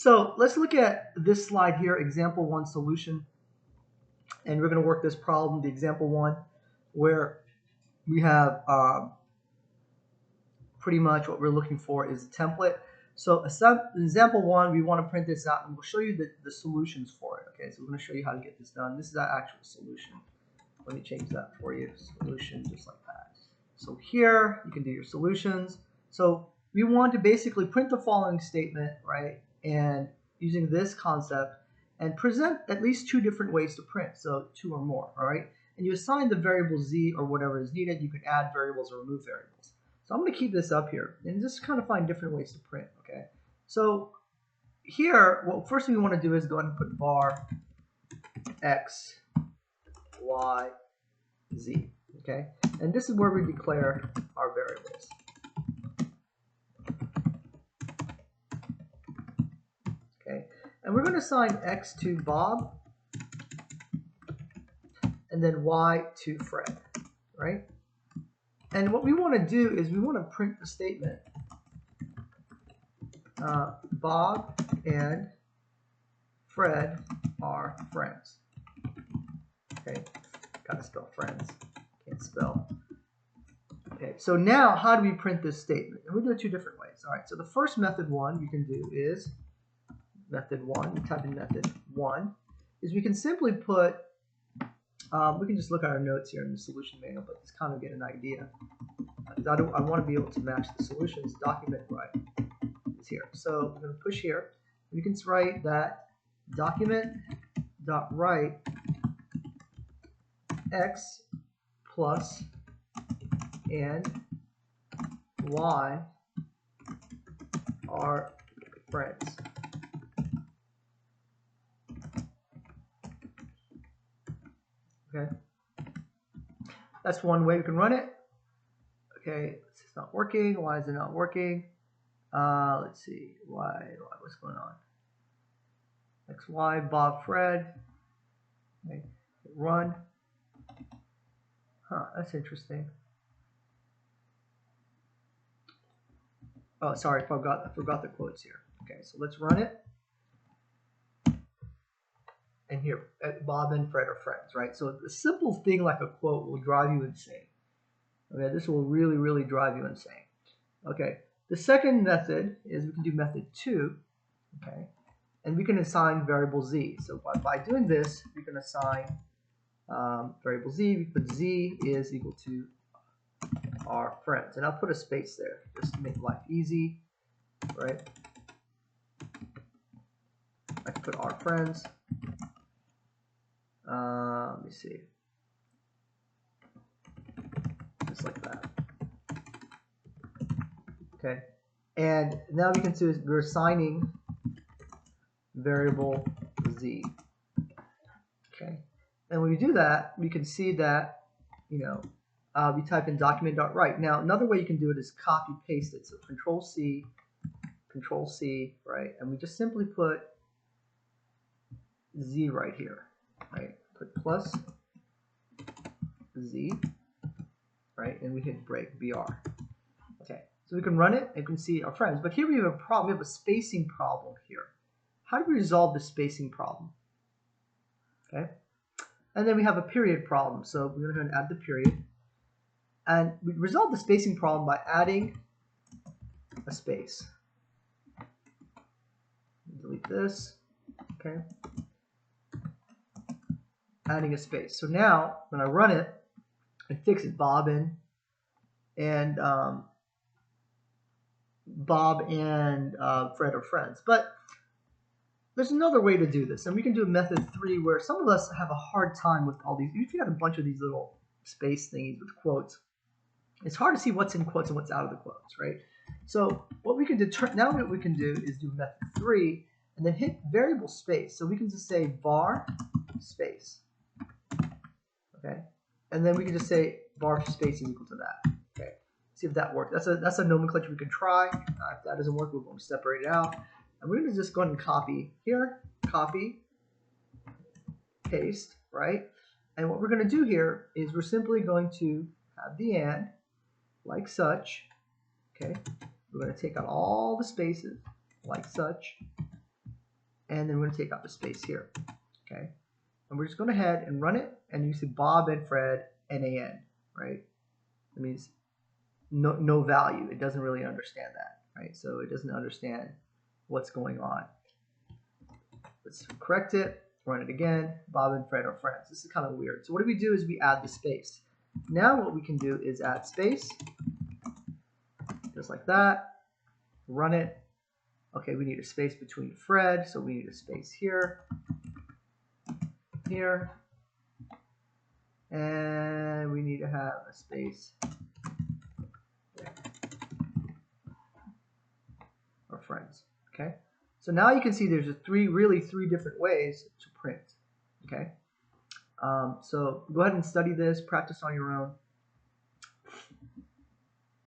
So let's look at this slide here, example one solution. And we're going to work this problem, the example one, where we have pretty much what we're looking for is a template. So example one, we want to print this out and we'll show you the solutions for it. Okay, so we're going to show you how to get this done. This is our actual solution. Let me change that for you. Solution, just like that. So here you can do your solutions. So we want to basically print the following statement, right? And using this concept and present at least two different ways to print. So two or more, all right? And you assign the variable z or whatever is needed. You can add variables or remove variables. So I'm going to keep this up here and just kind of find different ways to print, okay? So here, well, first thing we want to do is go ahead and put var x, y, z, okay? And this is where we declare our variables. Okay, and we're going to assign x to Bob and then y to Fred, right? And what we want to do is we want to print the statement Bob and Fred are friends. Okay, gotta spell friends, can't spell. Okay, so now how do we print this statement? And we do it two different ways. All right, so the first method one we can do is method one, we type in method one, is we can simply put, we can just look at our notes here in the solution manual, but just kind of get an idea. I want to be able to match the solutions. Document write is here. So I'm going to push here. We can write that document.write x plus and y are friends. Okay, that's one way we can run it. Okay, it's not working. Why is it not working? Let's see. Why? What's going on? X, Y, Bob, Fred. Okay, run. Huh, that's interesting. Oh, sorry, I forgot the quotes here. Okay, so let's run it. And here, Bob and Fred are friends, right? So a simple thing like a quote will drive you insane. Okay, this will really, really drive you insane. Okay, the second method is we can do method two, okay, and we can assign variable z. So by doing this, we can assign variable z. We put z is equal to our friends, and I'll put a space there just to make life easy, right? I can put our friends. Let me see, just like that. Okay, and now we can see we're assigning variable z. Okay, and when we do that, we can see that, you know, we type in document.write. Now, another way you can do it is copy paste it. So Control C, right? And we just simply put z right here, right? Put plus z, right? And we hit break BR. Okay, so we can run it and you can see our friends. But here we have a problem. We have a spacing problem here. How do we resolve the spacing problem? Okay, and then we have a period problem. So we're going to add the period. And we resolve the spacing problem by adding a space. Delete this. Okay, adding a space. So now when I run it, I fix it. Bob and Fred are friends. But there's another way to do this, and we can do method 3 where some of us have a hard time with all these. If you got a bunch of these little space thingies with quotes, it's hard to see what's in quotes and what's out of the quotes, right? So what we can now what we can do is do method 3 and then hit variable space. So we can just say var space, okay, and then we can just say var space is equal to that. Okay, see if that works. That's a nomenclature we can try. If that doesn't work, we're going to separate it out. And we're going to just go ahead and copy here, copy, paste, right? And what we're going to do here is we're simply going to have the and, like such, okay? We're going to take out all the spaces, like such, and then we're going to take out the space here. Okay, and we're just going to head and run it, and you see Bob and Fred NaN, right? That means no value. It doesn't really understand that, right? So it doesn't understand what's going on. Let's correct it, run it again. Bob and Fred are friends. This is kind of weird. So what we do is we add the space. Now what we can do is add space, just like that. Run it. Okay, we need a space between Fred, so we need a space here, here, and we need to have a space there. Our friends. Okay, so now you can see there's really three different ways to print. Okay, so go ahead and study this, practice on your own.